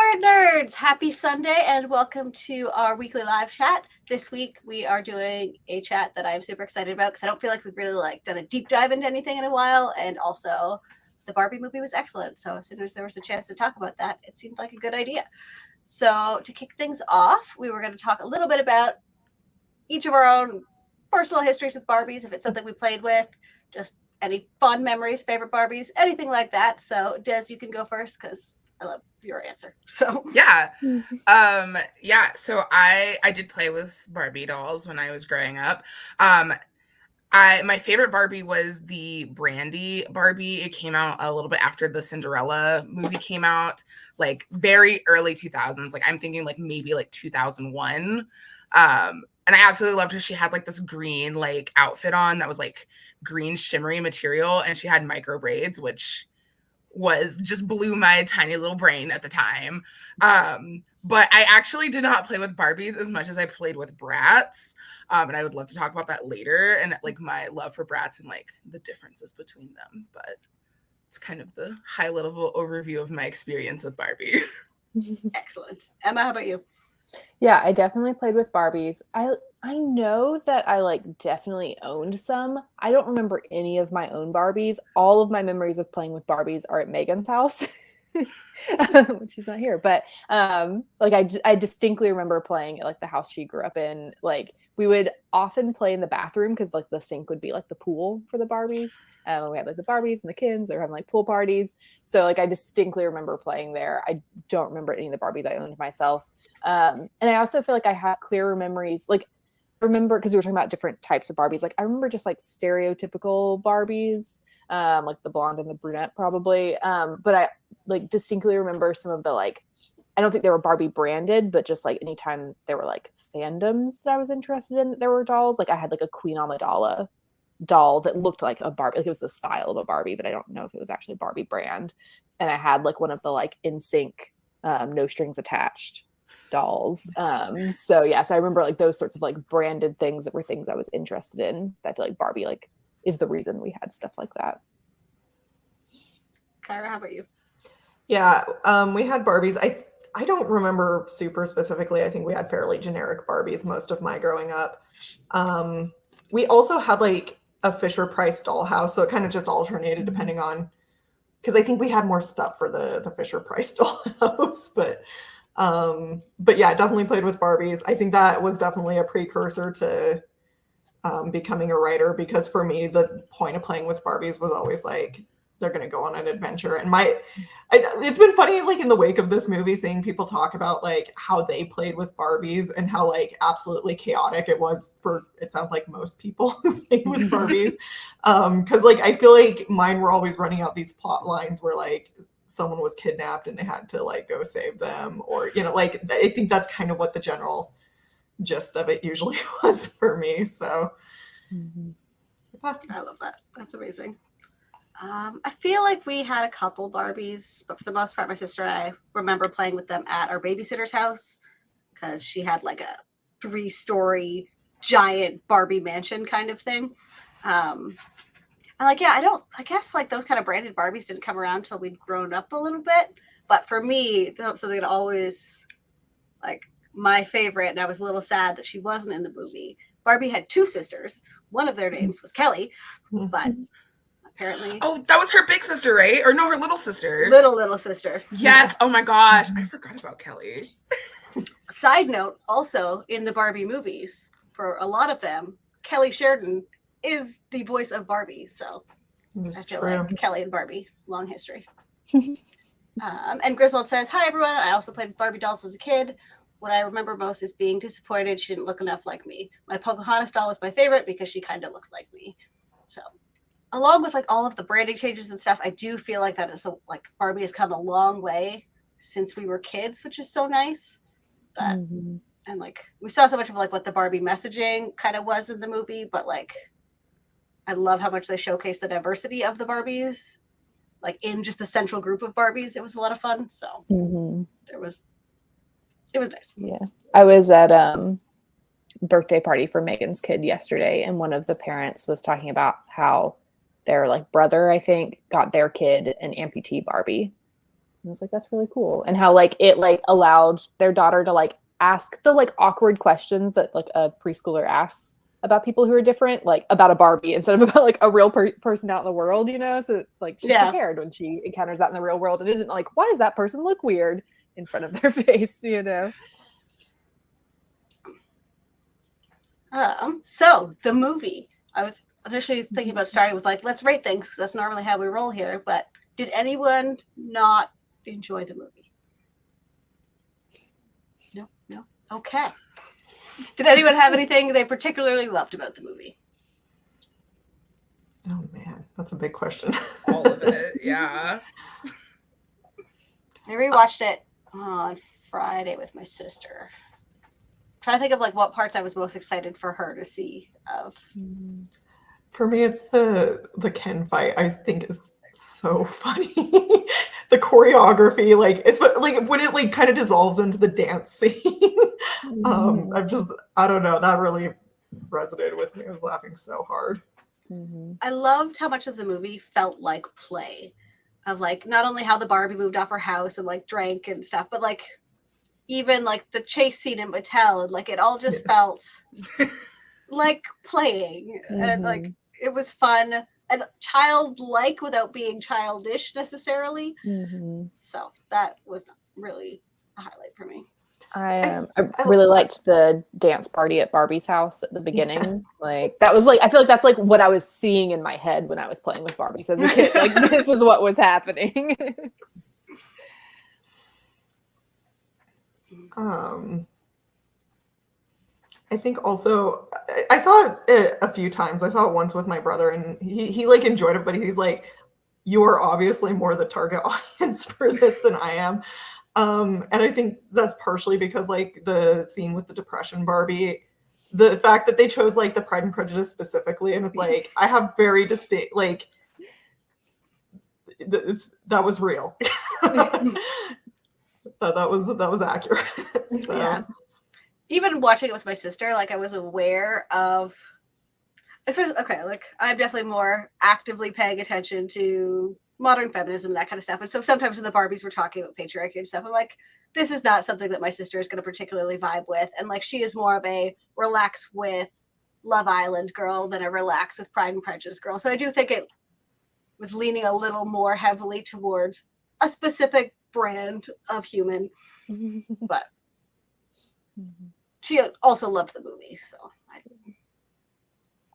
Word Nerds! Happy Sunday and welcome to our weekly live chat. This week we are doing a chat that I'm super excited about because I don't feel like we've really done a deep dive into anything in a while, and also the Barbie movie was excellent. So as soon as there was a chance to talk about that, it seemed like a good idea. So to kick things off, we were going to talk a little bit about each of our own personal histories with Barbies, if it's something we played with, just any fun memories, favorite Barbies, anything like that. So Des, you can go first because I love your answer. So yeah. So I did play with Barbie dolls when I was growing up. My favorite Barbie was the Brandy Barbie. It came out a little bit after the Cinderella movie came out, like very early 2000s. Like I'm thinking like maybe like 2001. And I absolutely loved her. She had like this green like outfit on that was like green shimmery material, and she had micro braids, which was just blew my tiny little brain at the time. But I actually did not play with Barbies as much as I played with Bratz. And I would love to talk about that later, and like my love for Bratz and like the differences between them. But it's kind of the high level overview of my experience with Barbie. Excellent. Emma, how about you? Yeah, I definitely played with Barbies. I know that I like definitely owned some. I don't remember any of my own Barbies. All of my memories of playing with Barbies are at Megan's house. When she's not here, but I distinctly remember playing at like the house she grew up in. Like we would often play in the bathroom because like the sink would be like the pool for the Barbies. We had like the Barbies and the Kins. They were having like pool parties. So like I distinctly remember playing there. I don't remember any of the Barbies I owned myself. And I also feel like I have clearer memories. Like remember, because we were talking about different types of Barbies. Like I remember just like stereotypical Barbies, like the blonde and the brunette probably. But I like distinctly remember some of the like, I don't think they were Barbie branded, but just like anytime there were like fandoms that I was interested in, there were dolls. Like I had like a Queen Amidala doll that looked like a Barbie. Like it was the style of a Barbie, but I don't know if it was actually Barbie brand. And I had like one of the like NSYNC, no strings attached dolls. So I remember like those sorts of like branded things that were things I was interested in. I feel like Barbie like is the reason we had stuff like that. Kyra, how about you? Yeah, we had Barbies. I don't remember super specifically. I think we had fairly generic Barbies most of my growing up. We also had like a Fisher-Price dollhouse, so it kind of just alternated depending on, because I think we had more stuff for the Fisher-Price dollhouse, but yeah, definitely played with Barbies. I think that was definitely a precursor to becoming a writer, because for me, the point of playing with Barbies was always like, they're going to go on an adventure. And it's been funny, like in the wake of this movie, seeing people talk about like how they played with Barbies and how like absolutely chaotic it was for, it sounds like most people who played with Barbies. Cause like, I feel like mine were always running out these plot lines where like someone was kidnapped and they had to like go save them, or, you know, like, I think that's kind of what the general gist of it usually was for me. So I love that. That's amazing. I feel like we had a couple Barbies, but for the most part, my sister and I remember playing with them at our babysitter's house because she had like a 3-story giant Barbie mansion kind of thing. And like, yeah, I guess like those kind of branded Barbies didn't come around until we'd grown up a little bit. But for me, something that always like my favorite, and I was a little sad that she wasn't in the movie. Barbie had 2 sisters. One of their names was Kelly, but apparently. Oh, that was her big sister, right? Or no, her little sister. Little sister. Yes. Oh my gosh. I forgot about Kelly. Side note, also in the Barbie movies, for a lot of them, Kelly Sheridan is the voice of Barbie. So I feel like Kelly and Barbie, long history. And Griswold says, hi, everyone. I also played with Barbie dolls as a kid. What I remember most is being disappointed she didn't look enough like me. My Pocahontas doll was my favorite because she kind of looked like me. So along with like all of the branding changes and stuff, I do feel like that is like Barbie has come a long way since we were kids, which is so nice. But and like we saw so much of like what the Barbie messaging kind of was in the movie, but like I love how much they showcase the diversity of the Barbies, like in just the central group of Barbies. It was a lot of fun. So it was nice. Yeah, I was at birthday party for Megan's kid yesterday, and one of the parents was talking about how their like brother, I think, got their kid an amputee Barbie. I was like, that's really cool. And how like it like allowed their daughter to like ask the like awkward questions that like a preschooler asks about people who are different, like about a Barbie instead of about like a real person out in the world, you know? So like she's prepared when she encounters that in the real world. It isn't like, why does that person look weird in front of their face, you know? So the movie, I was initially thinking about starting with like, let's rate things. That's normally how we roll here. But did anyone not enjoy the movie? No. Okay. Did anyone have anything they particularly loved about the movie? Oh man, that's a big question. All of it, yeah. I rewatched it on Friday with my sister. I'm trying to think of like what parts I was most excited for her to see of. For me, it's the Ken fight. I think is so funny. The choreography, like it's like when it like kind of dissolves into the dance scene. I don't know, that really resonated with me. I was laughing so hard. I loved how much of the movie felt like play, of like not only how the Barbie moved off her house and like drank and stuff, but like even like the chase scene in Mattel, and like it all just felt like playing, and like it was fun and childlike without being childish necessarily. So that was really a highlight for me. I really liked the dance party at Barbie's house at the beginning. Like that was like, I feel like that's like what I was seeing in my head when I was playing with Barbies as a kid. Like this is what was happening. I think also I saw it a few times. I saw it once with my brother, and he like enjoyed it, but he's like, "You are obviously more the target audience for this than I am." And I think that's partially because like the scene with the depression Barbie, the fact that they chose like the Pride and Prejudice specifically, and it's like I have very distinct like that was real. that was accurate. So. Yeah. Even watching it with my sister, like I was aware of, especially, okay, like I'm definitely more actively paying attention to modern feminism and that kind of stuff. And so sometimes when the Barbies were talking about patriarchy and stuff, I'm like, this is not something that my sister is going to particularly vibe with. And like, she is more of a relax with Love Island girl than a relax with Pride and Prejudice girl. So I do think it was leaning a little more heavily towards a specific brand of human, but she also loved the movie. So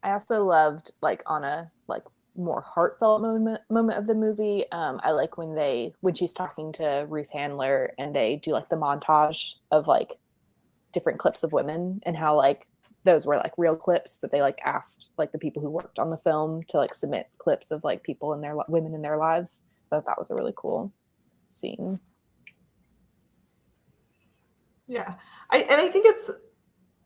I also loved like on a like more heartfelt moment of the movie. I like when she's talking to Ruth Handler and they do like the montage of like different clips of women and how like those were like real clips that they like asked like the people who worked on the film to like submit clips of like people in their women in their lives. I thought that was a really cool scene. Yeah. I think it's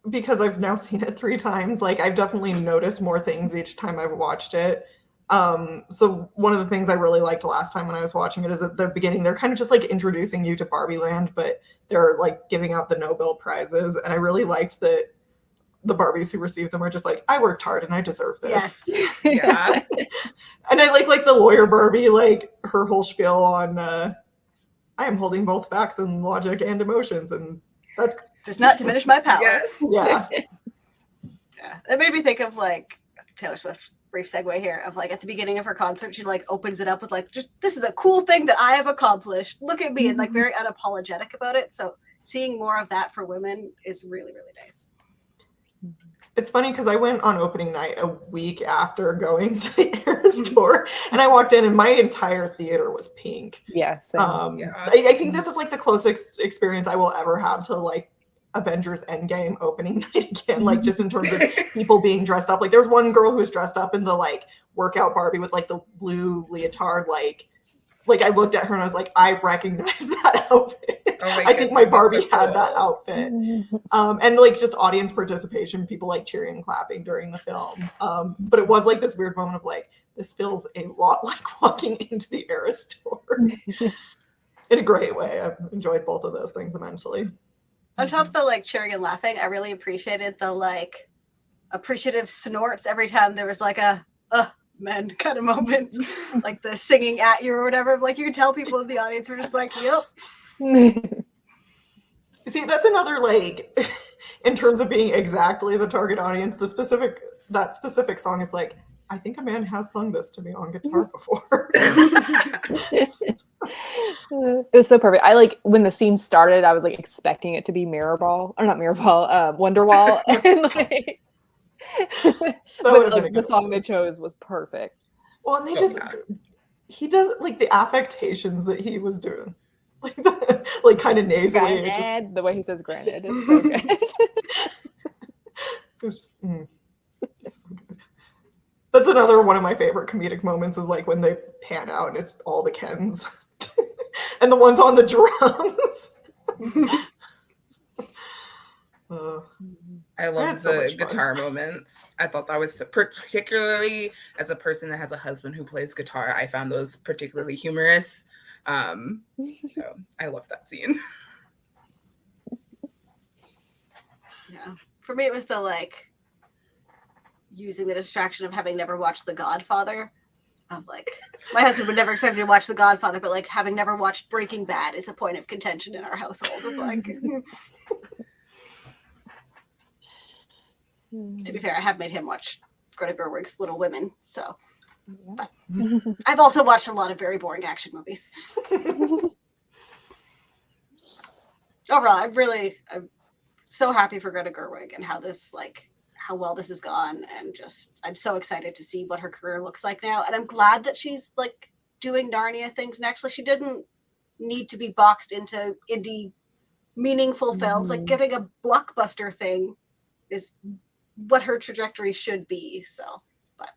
because I've now seen it 3 times. Like I've definitely noticed more things each time I've watched it. So one of the things I really liked last time when I was watching it is at the beginning, they're kind of just like introducing you to Barbie Land, but they're like giving out the Nobel Prizes. And I really liked that the Barbies who received them are just like, I worked hard and I deserve this. yes. Yeah. And I like the lawyer Barbie, like her whole spiel on, I am holding both facts and logic and emotions. And that's does not diminish my power. Yes. Yeah. Yeah. It made me think of like Taylor Swift, brief segue here, of like at the beginning of her concert, she like opens it up with like, just this is a cool thing that I have accomplished. Look at me, and like very unapologetic about it. So seeing more of that for women is really, really nice. It's funny because I went on opening night a week after going to the Eras tour, and I walked in and my entire theater was pink. Yeah. I think this is like the closest experience I will ever have to like Avengers Endgame opening night again, like just in terms of people being dressed up. Like there was one girl who was dressed up in the like workout Barbie with like the blue leotard, like I looked at her and I was like, I recognize that outfit. Oh I think my Barbie had that outfit. And like just audience participation, people like cheering and clapping during the film. But it was like this weird moment of like, this feels a lot like walking into the Eras tour in a great way. I've enjoyed both of those things immensely. On top of the like cheering and laughing, I really appreciated the like appreciative snorts every time there was like a men kind of moment, like the singing at you or whatever. Like you can tell people in the audience were just like, yep. See, that's another, like, in terms of being exactly the target audience, that specific song, it's like, I think a man has sung this to me on guitar before. It was so perfect. I like when the scene started, I was like expecting it to be Mirrorball, or not Mirrorball, Wonderwall. And like but like the song they chose was perfect. Well, and he does like the affectations that he was doing. Like kind of nasally. Granted, the way he says granted is so good. It's just so good. That's another one of my favorite comedic moments is like when they pan out and it's all the Kens and the ones on the drums. I love the guitar moments. I thought that was particularly as a person that has a husband who plays guitar, I found those particularly humorous. So I love that scene. Yeah. For me, it was the like using the distraction of having never watched The Godfather. Of like, my husband would never expect me to watch The Godfather, but like having never watched Breaking Bad is a point of contention in our household. Of like, to be fair, I have made him watch Greta Gerwig's Little Women, so. But I've also watched a lot of very boring action movies. Overall, I'm so happy for Greta Gerwig and how well this has gone, and just I'm so excited to see what her career looks like now. And I'm glad that she's like doing Narnia things next. Like she didn't need to be boxed into indie meaningful films. Like giving a blockbuster thing is what her trajectory should be. So, but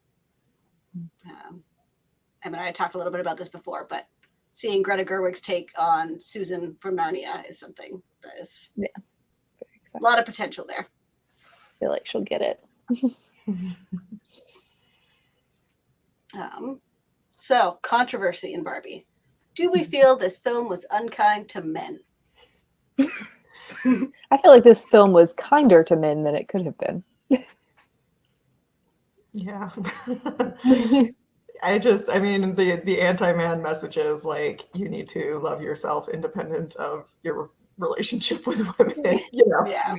and I talked a little bit about this before, but seeing Greta Gerwig's take on Susan from Narnia is something that is very a lot of potential there. I feel like she'll get it. So, controversy in Barbie. Do we feel this film was unkind to men? I feel like this film was kinder to men than it could have been. Yeah. I mean, the anti-man message is like, you need to love yourself independent of your relationship with women, you know. Yeah.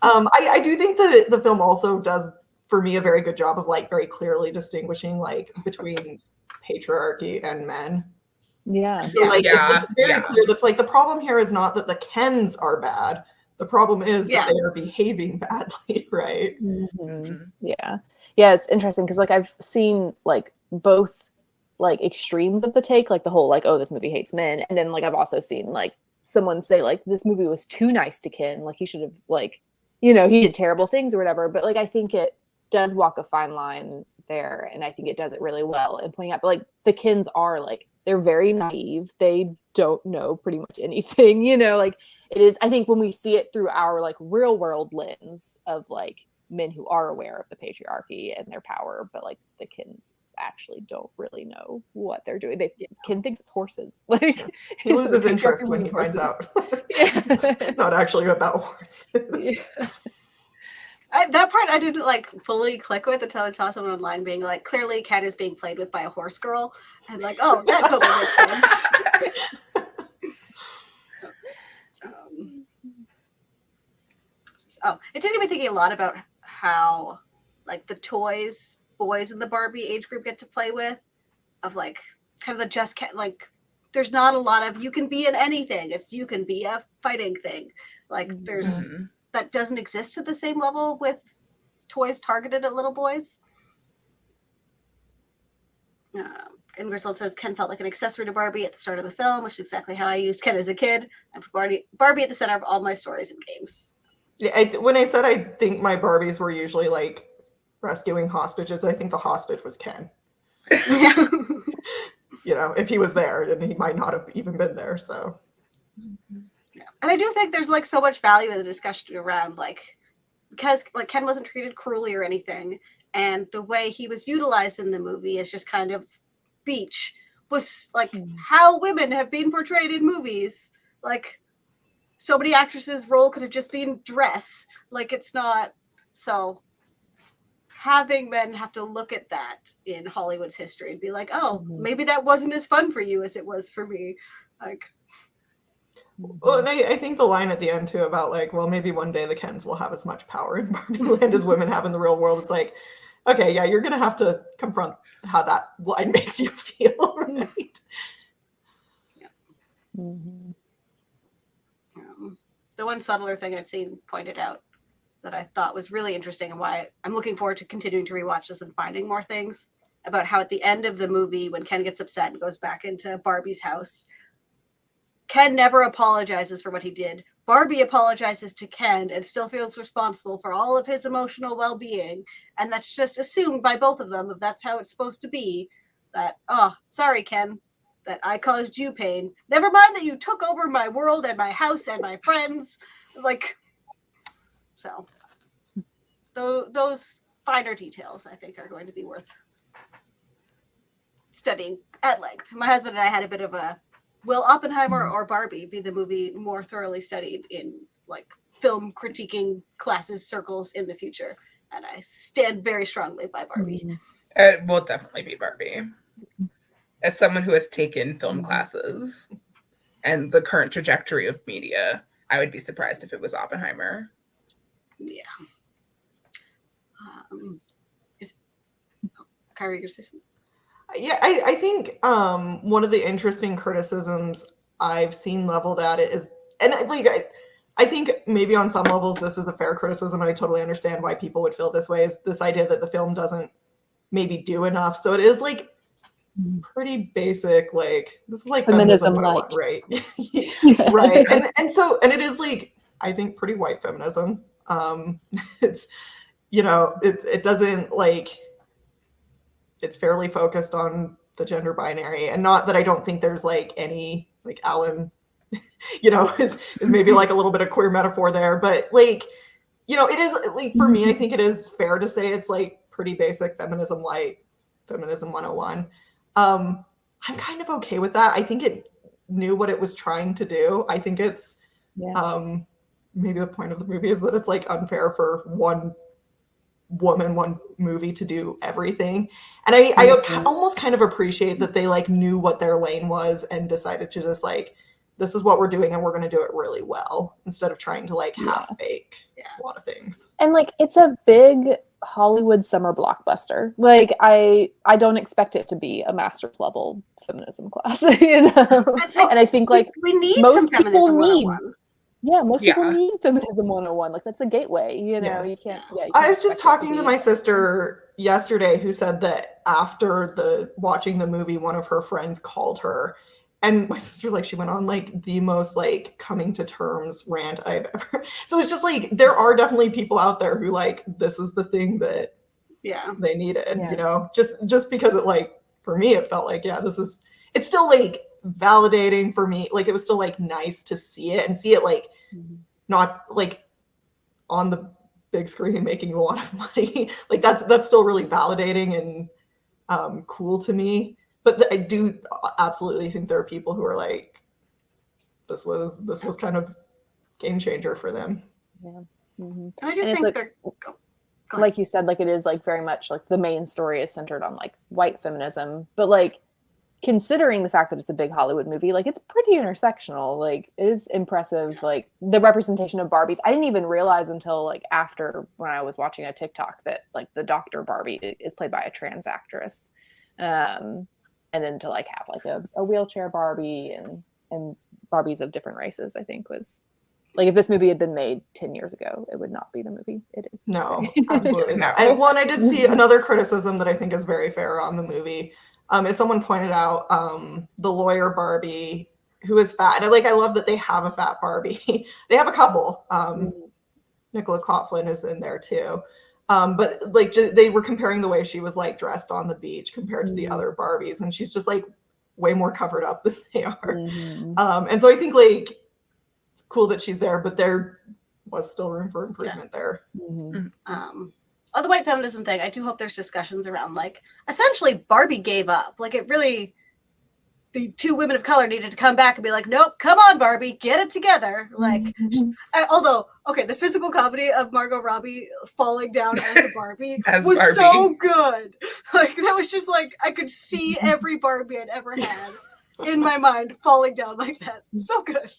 I do think that the film also does, for me, a very good job of like very clearly distinguishing like between patriarchy and men. Yeah. So, like, it's very clear that's like the problem here is not that the Kens are bad. The problem is that they are behaving badly, right? Yeah. Yeah, it's interesting because like I've seen like both like extremes of the take, like the whole like, oh, this movie hates men, and then like I've also seen like someone say like this movie was too nice to Ken, like he should have like, you know, he did terrible things or whatever. But like I think it does walk a fine line there, and I think it does it really well in pointing out. But like the Kens are like, they're very naive, they don't know pretty much anything, you know, like it is. I think when we see it through our like real world lens of like men who are aware of the patriarchy and their power, but like the Kens actually don't really know what they're doing. Ken thinks it's horses. Like he loses interest when he finds out it's not actually about horses. That part I didn't like fully click with until I saw someone online being like, clearly Ken is being played with by a horse girl, and like, oh, that totally makes sense. It did get me thinking a lot about how like the toys boys in the Barbie age group get to play with, of like kind of the just like there's not a lot of you can be in anything. It's you can be a fighting thing. Like there's that doesn't exist to the same level with toys targeted at little boys. And Griswold says Ken felt like an accessory to Barbie at the start of the film, which is exactly how I used Ken as a kid. I put Barbie at the center of all my stories and games. Yeah, when I said I think my Barbies were usually like rescuing hostages, I think the hostage was Ken. You know, if he was there, and he might not have even been there. So, yeah. And I do think there's like so much value in the discussion around like, because like Ken wasn't treated cruelly or anything, and the way he was utilized in the movie is just kind of Beach was like how women have been portrayed in movies. Like so many actresses' role could have just been dress. Like it's not so. having men have to look at that in Hollywood's history and be like, oh, maybe that wasn't as fun for you as it was for me. Like, well, and I think the line at the end too about like, well, maybe one day the Kens will have as much power in Barbie land as women have in the real world. It's like, okay, yeah, you're gonna have to confront how that line makes you feel, right? Yeah. Mm-hmm. The one subtler thing I've seen pointed out that I thought was really interesting and why I'm looking forward to continuing to rewatch this and finding more things about how at the end of the movie, when Ken gets upset and goes back into Barbie's house, Ken never apologizes for what he did. Barbie apologizes to Ken and still feels responsible for all of his emotional well-being. And that's just assumed by both of them, if that's how it's supposed to be, that, oh, sorry, Ken, that I caused you pain. Never mind that you took over my world and my house and my friends. Like, so those finer details, I think, are going to be worth studying at length. My husband and I had a bit of a, will Oppenheimer or Barbie be the movie more thoroughly studied in like film critiquing classes, circles in the future? And I stand very strongly by Barbie. It will definitely be Barbie. As someone who has taken film classes and the current trajectory of media, I would be surprised if it was Oppenheimer. Yeah. Kyrie, you're saying something? Yeah, I think one of the interesting criticisms I've seen leveled at it is, and like I think maybe on some levels this is a fair criticism, and I totally understand why people would feel this way, is this idea that the film doesn't maybe do enough. So it is like pretty basic, like this is like feminism 101, right? Right. And it is like, I think, pretty white feminism. It's, you know, it doesn't like, it's fairly focused on the gender binary, and not that I don't think there's like any, like Alan, you know, is maybe like a little bit of queer metaphor there, but like, you know, it is like, for me, I think it is fair to say it's like pretty basic feminism, light feminism 101. I'm kind of okay with that. I think it knew what it was trying to do. I think it's maybe the point of the movie is that it's like unfair for one woman, one movie to do everything. And I almost kind of appreciate that they like knew what their lane was and decided to just like, this is what we're doing and we're going to do it really well, instead of trying to like half bake a lot of things. And like, it's a big Hollywood summer blockbuster. Like, I don't expect it to be a master's level feminism class, you know. And I think like we need most some people feminism need 101. most people need feminism 101. Like, that's a gateway, you know. Yes. You can't. I was just talking to my sister yesterday, who said that after watching the movie, one of her friends called her, and my sister's like, she went on like the most like coming to terms rant I've ever. So it's just like, there are definitely people out there who like, this is the thing that they needed, you know, just because it, like, for me, it felt like, it's still like validating for me. Like, it was still like nice to see it and see it like not like on the big screen making a lot of money. Like that's still really validating and cool to me. But I do absolutely think there are people who are like, this was kind of game changer for them. Yeah. Mm-hmm. And I do think they're, like you said, like, it is like very much like the main story is centered on like white feminism, but like, considering the fact that it's a big Hollywood movie, like, it's pretty intersectional. Like, it is impressive. Like, the representation of Barbies, I didn't even realize until like after, when I was watching a TikTok, that like the Dr. Barbie is played by a trans actress. And then to like have like a wheelchair Barbie and Barbies of different races, I think was like, if this movie had been made 10 years ago, it would not be the movie it is. No, absolutely not. And one, I did see another criticism that I think is very fair on the movie. As someone pointed out, the lawyer Barbie, who is fat, and I love that they have a fat Barbie. They have a couple. Nicola Coughlan is in there too. But like, they were comparing the way she was like dressed on the beach compared to the other Barbies, and she's just like way more covered up than they are. And so I think like it's cool that she's there, but there was still room for improvement there. On the white feminism thing, I do hope there's discussions around like, essentially Barbie gave up. Like, it really, the two women of color needed to come back and be like, nope, come on, Barbie, get it together. Like, although, okay, the physical comedy of Margot Robbie falling down as a Barbie was Barbie. so good. Like, that was just like, I could see every Barbie I'd ever had in my mind falling down like that. So good.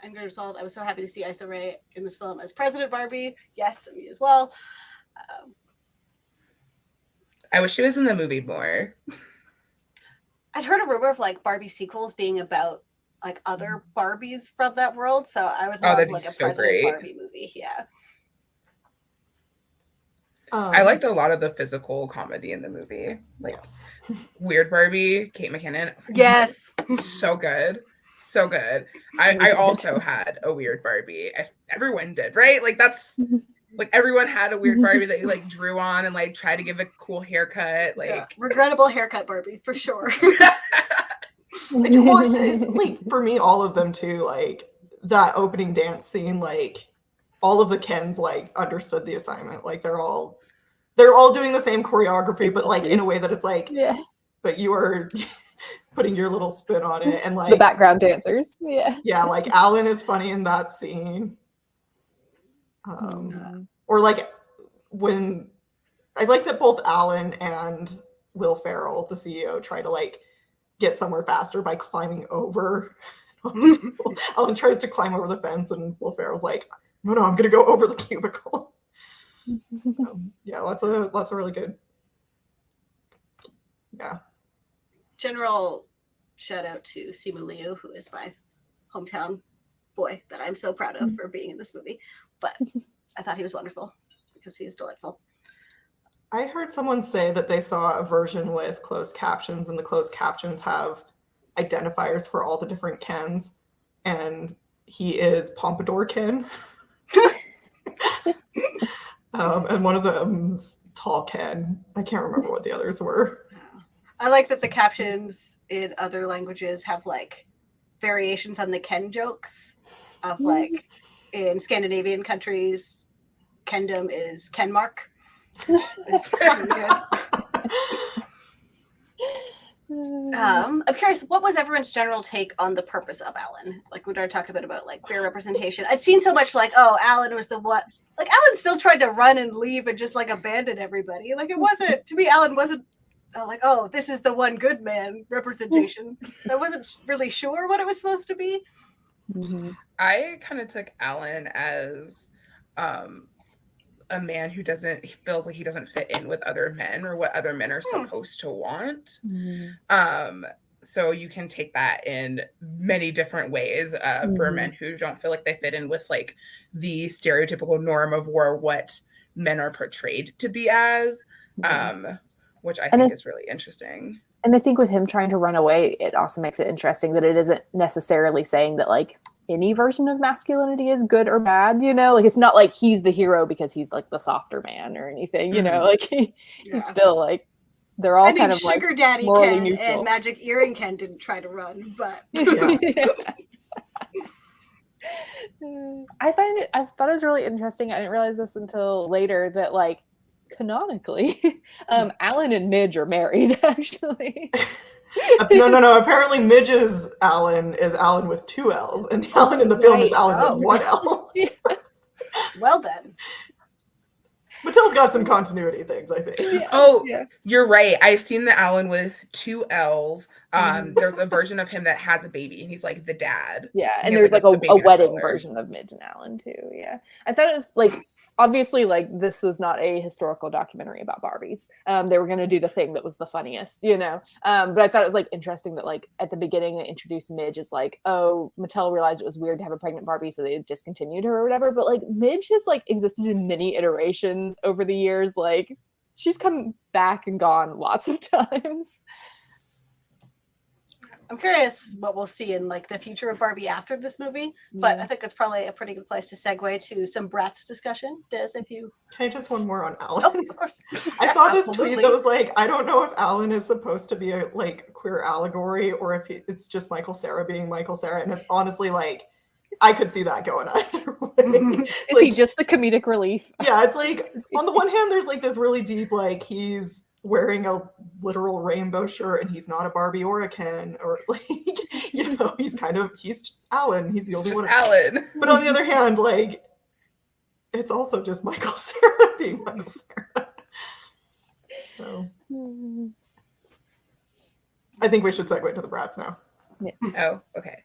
I'm Gertrude. I was so happy to see Issa Rae in this film as President Barbie. Yes, me as well. I wish she was in the movie more. I'd heard a rumor of like Barbie sequels being about like other Barbies from that world, so I would love like a so President great. Barbie movie. Yeah. I liked a lot of the physical comedy in the movie. Like yes. Weird Barbie, Kate McKinnon. Yes. So good. So good. I also had a weird Barbie. Everyone did, right? Like that's like everyone had a weird Barbie that you like drew on and like tried to give a cool haircut. Like yeah. Regrettable haircut Barbie for sure. It's like for me, all of them too. Like that opening dance scene, like all of the Kens like understood the assignment. Like they're all doing the same choreography, but like in a way that it's like, but you are putting your little spin on it, and like the background dancers. Yeah, like Alan is funny in that scene. Or like when I like that both Alan and Will Ferrell, the CEO, try to like get somewhere faster by climbing over. Alan tries to climb over the fence, and Will Ferrell's like, "No, I'm gonna go over the cubicle." Yeah, lots of really good. Yeah. General shout out to Simu Liu, who is my hometown boy that I'm so proud of for being in this movie. But I thought he was wonderful because he is delightful. I heard someone say that they saw a version with closed captions, and the closed captions have identifiers for all the different Kens, and he is Pompadour Ken. And one of them's Tall Ken. I can't remember what the others were. I like that the captions in other languages have like variations on the Ken jokes of like in Scandinavian countries, Kendom is Kenmark. It's really good. I'm curious, what was everyone's general take on the purpose of Alan? Like we already talked a bit about like queer representation. I'd seen so much like, oh, Alan was the what? Like Alan still tried to run and leave and just like abandon everybody. Like it wasn't, to me, Alan wasn't like, oh, this is the one good man representation. I wasn't really sure what it was supposed to be. I kind of took Alan as a man who feels like he doesn't fit in with other men or what other men are supposed to want. So you can take that in many different ways for men who don't feel like they fit in with like the stereotypical norm of what men are portrayed to be as, which I think is really interesting. And I think with him trying to run away, it also makes it interesting that it isn't necessarily saying that like any version of masculinity is good or bad, you know? Like it's not like he's the hero because he's like the softer man or anything, you know? Like he's still like, they're all kind of Sugar like Daddy morally Ken neutral. and Magic Earring Ken didn't try to run, but I thought it was really interesting. I didn't realize this until later that like canonically, Alan and Midge are married actually. No. Apparently Midge's Alan is Alan with 2 L's, and Alan in the film is Alan with 1 L. Well then. Mattel's got some continuity things, I think. You're right. I've seen the Alan with 2 L's. There's a version of him that has a baby, and he's like the dad. Yeah, and there's like a wedding version of Midge and Alan too. Yeah, I thought it was like obviously like this was not a historical documentary about Barbies. They were going to do the thing that was the funniest, you know. But I thought it was like interesting that like at the beginning they introduced Midge as like, oh, Mattel realized it was weird to have a pregnant Barbie, so they discontinued her or whatever. But like Midge has like existed in many iterations over the years. Like she's come back and gone lots of times. I'm curious what we'll see in like the future of Barbie after this movie, but I think that's probably a pretty good place to segue to some Bratz discussion. Des, if you can I just one more on Alan? Oh, of course. I saw this tweet that was like, I don't know if Alan is supposed to be a like queer allegory or if it's just Michael Cera being Michael Cera, and it's honestly like I could see that going either way. Is he just the comedic relief? Yeah, it's like on the one hand, there's like this really deep, like he's wearing a literal rainbow shirt and he's not a Barbie or a Ken, or like, you know, he's Alan. He's the only one. Alan. But on the other hand, like, it's also just Michael Cera being Michael Cera. So I think we should segue to the Bratz now. Yeah. Oh, okay.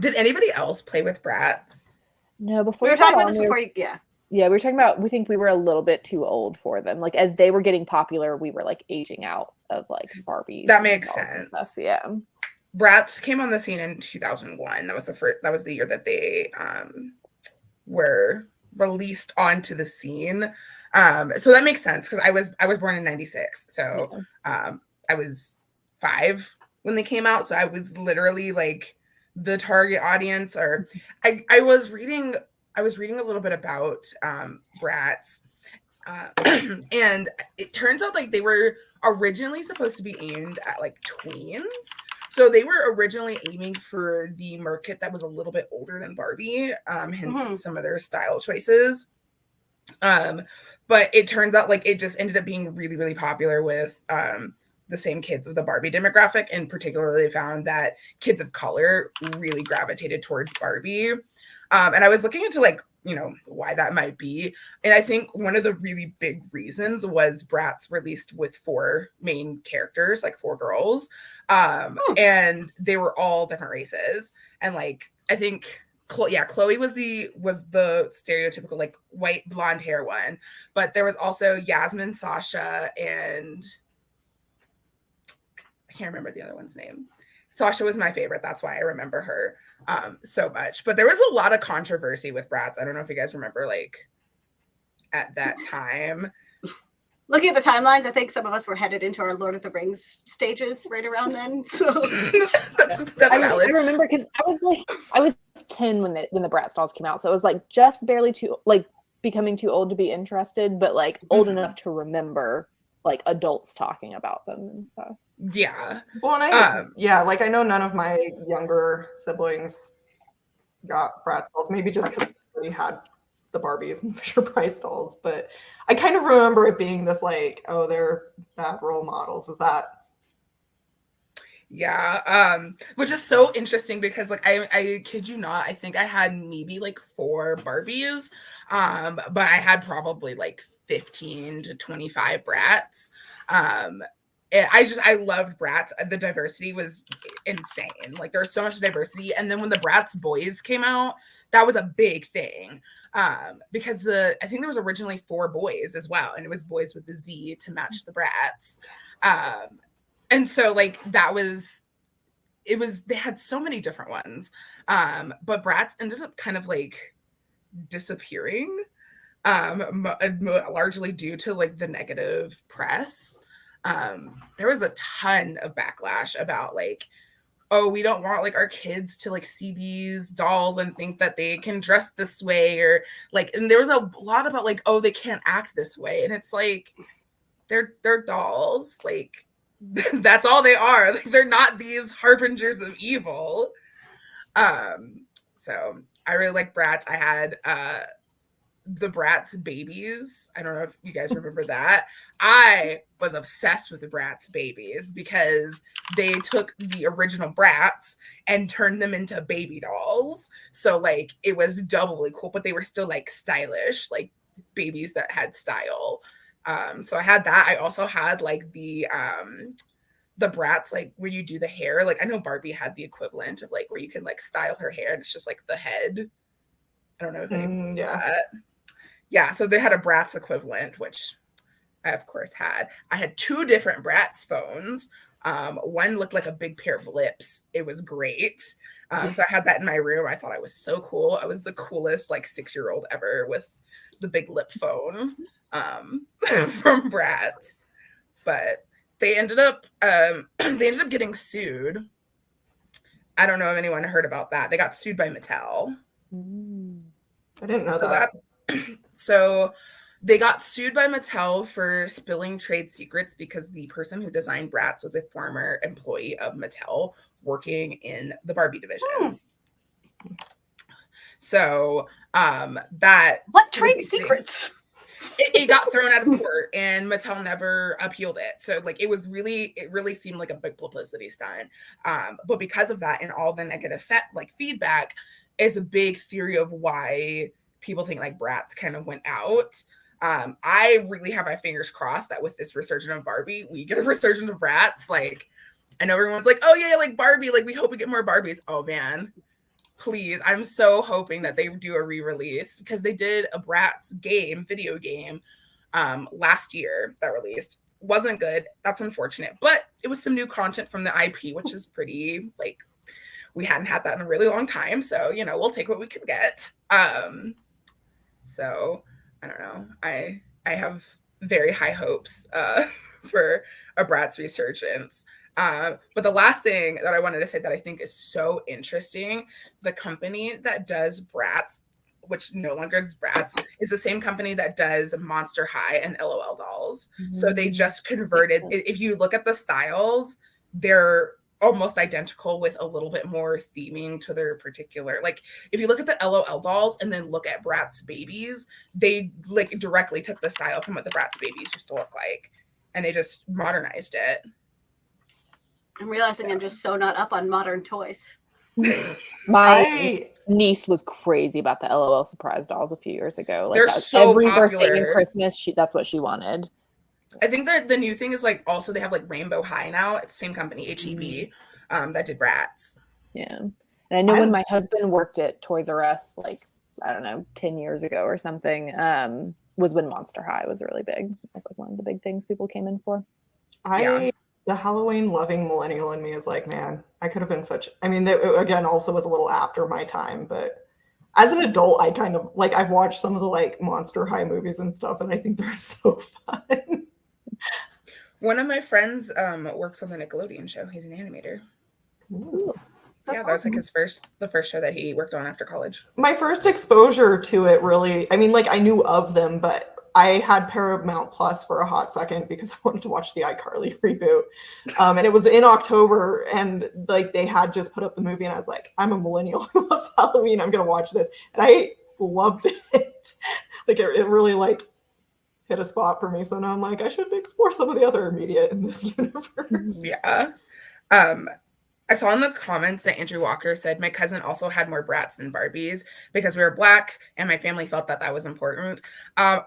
Did anybody else play with Bratz? No, before We were talking about this before you, yeah. Yeah, we were talking about, we think we were a little bit too old for them. Like, as they were getting popular, we were like aging out of like Barbies. That makes sense. Yeah. Bratz came on the scene in 2001. That was the year that they were released onto the scene. So that makes sense because I was born in 96. So I was 5 when they came out. So I was literally like the target audience. Or I was reading a little bit about Bratz. And it turns out like they were originally supposed to be aimed at like tweens. So they were originally aiming for the market that was a little bit older than Barbie, hence some of their style choices. But it turns out like it just ended up being really, really popular with the same kids of the Barbie demographic. And particularly they found that kids of color really gravitated towards Barbie. And I was looking into like, you know, why that might be. And I think one of the really big reasons was Bratz released with 4 main characters, like 4 girls. And they were all different races. And like, I think, Chloe was the stereotypical like white blonde hair one. But there was also Yasmin, Sasha, and I can't remember the other one's name. Sasha was my favorite. That's why I remember her so much. But there was a lot of controversy with Bratz. I don't know if you guys remember, like, at that time. Looking at the timelines, I think some of us were headed into our Lord of the Rings stages right around then. So that's valid. I remember because I was 10 when the Bratz dolls came out. So it was like just barely becoming too old to be interested, but like old enough to remember like adults talking about them and stuff. Yeah. Well, and I know none of my younger siblings got Bratz dolls, maybe just because we had the Barbies and Fisher Price dolls, but I kind of remember it being this like, oh, they're bad role models. Is that? Yeah. Which is so interesting because like I kid you not, I think I had maybe like 4 Barbies. But I had probably like 15 to 25 Bratz. I loved Bratz. The diversity was insane. Like there was so much diversity. And then when the Bratz boys came out, that was a big thing. Because I think there was originally 4 boys as well. And it was boys with the Z to match the Bratz. And so like they had so many different ones. But Bratz ended up kind of like disappearing, largely due to like the negative press. There was a ton of backlash about like, oh, we don't want like our kids to like see these dolls and think that they can dress this way, or like, and there was a lot about like, oh, they can't act this way. And it's like, they're dolls. Like that's all they are. Like they're not these harbingers of evil. So I really like Bratz. I had the Bratz babies. I don't know if you guys remember that. I was obsessed with the Bratz babies because they took the original Bratz and turned them into baby dolls. So like it was doubly cool, but they were still like stylish, like babies that had style. So I had that. I also had like the Bratz, like where you do the hair. Like I know Barbie had the equivalent of like where you can like style her hair and it's just like the head. I don't know if anyone yeah, so they had a Bratz equivalent, which I of course had. I had 2 different Bratz phones. One looked like a big pair of lips. It was great. So I had that in my room. I thought I was so cool. I was the coolest like 6-year-old ever with the big lip phone from Bratz. But they ended up getting sued. I don't know if anyone heard about that. They got sued by Mattel. I didn't know that. So they got sued by Mattel for spilling trade secrets because the person who designed Bratz was a former employee of Mattel working in the Barbie division. So that what trade secrets? It got thrown out of court, and Mattel never appealed it. So like it really seemed like a big publicity stunt. But because of that and all the negative feedback is a big theory of why people think like Bratz kind of went out. I really have my fingers crossed that with this resurgence of Barbie, we get a resurgence of Bratz. Like, I know everyone's like, oh yeah, like Barbie, like we hope we get more Barbies. Oh man, please. I'm so hoping that they do a re-release, because they did a Bratz video game last year that released. Wasn't good. That's unfortunate, but it was some new content from the IP, which is pretty, like, we hadn't had that in a really long time. So, you know, we'll take what we can get. So I don't know. I have very high hopes for a Bratz resurgence. But the last thing that I wanted to say that I think is so interesting, the company that does Bratz, which no longer is Bratz, is the same company that does Monster High and LOL dolls. So they just converted. If you look at the styles, they're almost identical with a little bit more theming to their particular, like if you look at the LOL dolls and then look at Bratz babies, they like directly took the style from what the Bratz babies used to look like, and they just modernized it. I'm realizing I'm just so not up on modern toys. My niece was crazy about the LOL surprise dolls a few years ago. Like, they're so every popular. birthday and Christmas, that's what she wanted. I think that the new thing is like also they have like Rainbow High now. It's the same company, HEB, that did Bratz. Yeah. And I know when my husband worked at Toys R Us, like, I don't know, 10 years ago or something, was when Monster High was really big. That's like one of the big things people came in for. The Halloween loving millennial in me is like, man, I could have been I mean, again, also was a little after my time, but as an adult, I kind of like, I've watched some of the like Monster High movies and stuff, and I think they're so fun. One of my friends works on the Nickelodeon show. He's an animator. Ooh, yeah, that was like the first show that he worked on after college. My first exposure to it really, I mean, like I knew of them, but I had Paramount Plus for a hot second because I wanted to watch the iCarly reboot. And it was in October, and like they had just put up the movie, and I was like, I'm a millennial who loves Halloween. I'm going to watch this. And I loved it. Like it really like hit a spot for me. So now I'm like, I should explore some of the other media in this universe. Yeah. I saw in the comments that Andrew Walker said, my cousin also had more Bratz than Barbies because we were Black and my family felt that that was important. I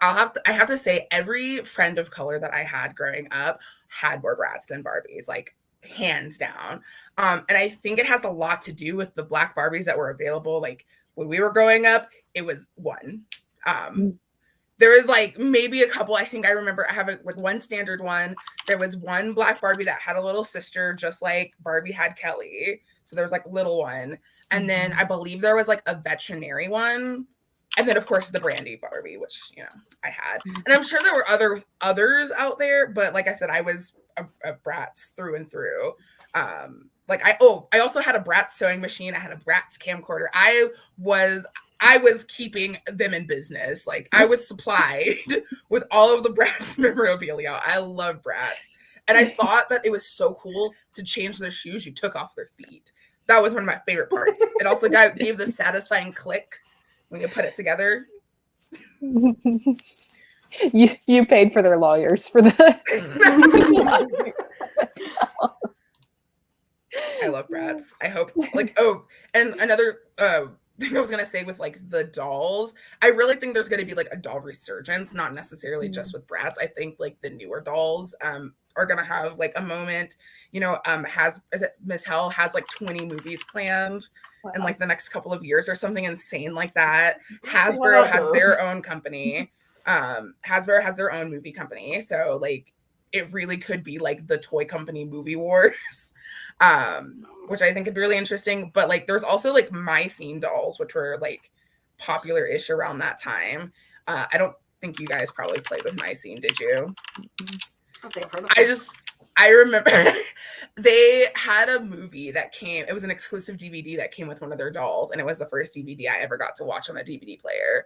have to say every friend of color that I had growing up had more Bratz than Barbies, like hands down. And I think it has a lot to do with the Black Barbies that were available. Like when we were growing up, it was one. There was like maybe a couple. I think I remember I have like one standard one. There was one Black Barbie that had a little sister, just like Barbie had Kelly. So there was like little one. And then I believe there was like a veterinary one. And then of course the Brandy Barbie, which, you know, I had. And I'm sure there were others out there, but like I said, I was a Bratz through and through. I also had a Bratz sewing machine. I had a Bratz camcorder. I was keeping them in business. Like I was supplied with all of the Bratz memorabilia. I love Bratz. And I thought that it was so cool to change their shoes. You took off their feet. That was one of my favorite parts. It also gave the satisfying click when you put it together. You paid for their lawyers for the I love Bratz. I hope and another thing I was gonna say with like the dolls, I really think there's gonna be like a doll resurgence, not necessarily just with Bratz. I think like the newer dolls are gonna have like a moment. You know, Mattel has like 20 movies planned in like the next couple of years or something insane like that. Hasbro has their own company. Hasbro has their own movie company, so like it really could be like the toy company movie wars. Which I think would be really interesting. But like there's also like My Scene dolls, which were like popular-ish around that time. I don't think you guys probably played with My Scene, did you? I remember they had a movie that came, it was an exclusive DVD that came with one of their dolls, and it was the first DVD I ever got to watch on a DVD player.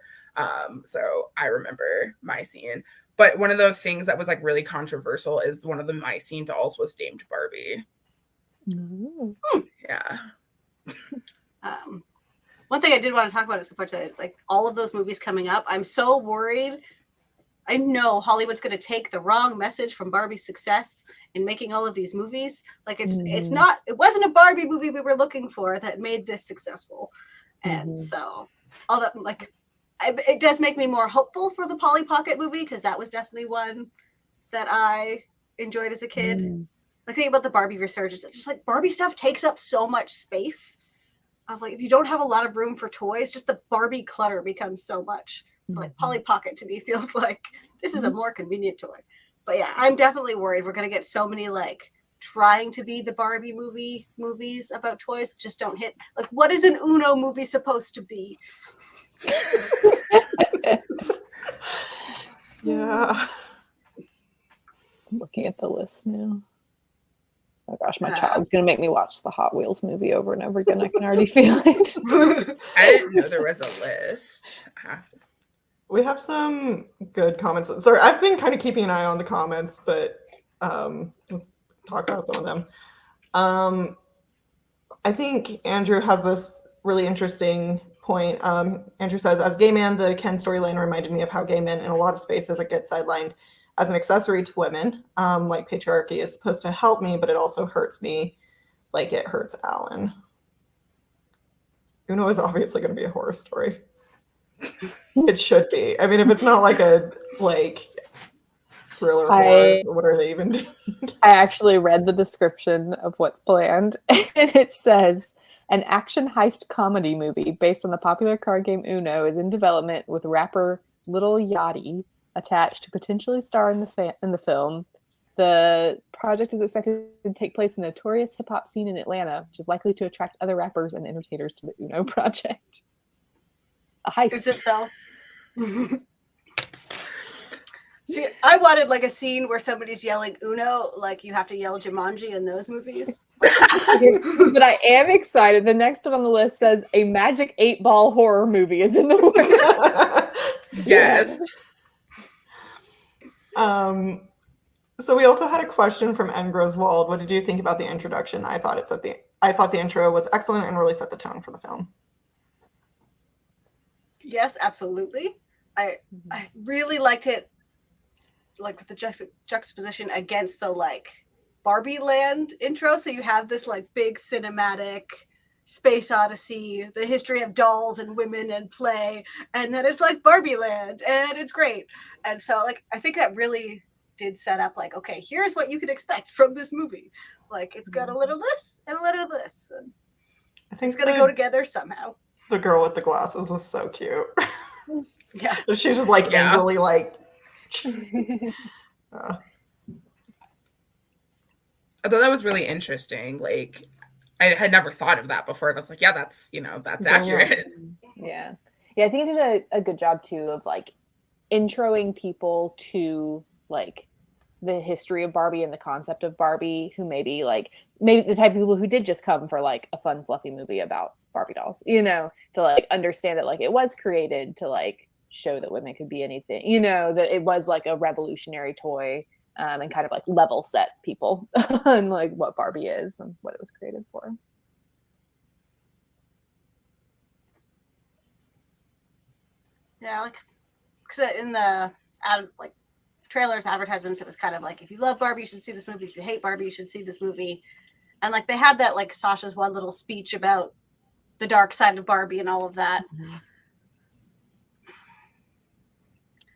So I remember My Scene. But one of the things that was like really controversial is one of the My Scene dolls was named Barbie. Yeah. One thing I did want to talk about is like all of those movies coming up. I'm so worried. I know Hollywood's going to take the wrong message from Barbie's success in making all of these movies. Like it's not, it wasn't a Barbie movie we were looking for that made this successful. And so all that, like, it does make me more hopeful for the Polly Pocket movie, because that was definitely one that I enjoyed as a kid. Like, think about the Barbie resurgence. Just like Barbie stuff takes up so much space. Of like, if you don't have a lot of room for toys, just the Barbie clutter becomes so much. So like Polly Pocket to me feels like this is a more convenient toy. But yeah, I'm definitely worried we're gonna get so many like trying to be the Barbie movies about toys just don't hit. Like, what is an Uno movie supposed to be? Yeah. I'm looking at the list now. Oh gosh, my child's gonna make me watch the Hot Wheels movie over and over again. I can already feel it. I didn't know there was a list. We have some good comments. Sorry, I've been kind of keeping an eye on the comments, but let's talk about some of them. I think Andrew has this really interesting point. Andrew says, as gay man, the Ken storyline reminded me of how gay men in a lot of spaces get sidelined as an accessory to women. Like patriarchy is supposed to help me, but it also hurts me like it hurts Alan. Uno is obviously going to be a horror story. It should be. I mean, if it's not like a thriller horror, what are they even doing? I actually read the description of what's planned, and it says an action heist comedy movie based on the popular card game Uno is in development with rapper Lil Yachty attached to potentially star in the film. The project is expected to take place in the notorious hip-hop scene in Atlanta, which is likely to attract other rappers and entertainers to the Uno project. A heist. Is it though? See, I wanted like a scene where somebody's yelling Uno, like you have to yell Jumanji in those movies. But I am excited. The next one on the list says a Magic 8-Ball horror movie is in the works. Yes. So we also had a question from N. Griswold. What did you think about the introduction? I thought the intro was excellent and really set the tone for the film. Yes, absolutely. I really liked it, like with the juxtaposition against the like Barbie Land intro. So you have this like big cinematic space odyssey, the history of dolls and women and play, and then it's like Barbie Land, and it's great. And so like I think that really did set up like, okay, here's what you can expect from this movie. Like it's got a little this and a little this, and I think it's gonna go together somehow. The girl with the glasses was so cute. Yeah, she's just like angrily like. I thought that was really interesting. Like, I had never thought of that before. I was like, yeah, that's accurate. Yeah. I think it did a good job too of like introing people to like the history of Barbie and the concept of Barbie, who maybe the type of people who did just come for like a fun, fluffy movie about Barbie dolls, to like understand that like it was created to like show that women could be anything, that it was like a revolutionary toy, and kind of like level set people on like what Barbie is and what it was created for. Yeah, like because in the like trailers, advertisements, it was kind of like, if you love Barbie, you should see this movie. If you hate Barbie, you should see this movie. And like they had that like Sasha's one little speech about the dark side of Barbie and all of that.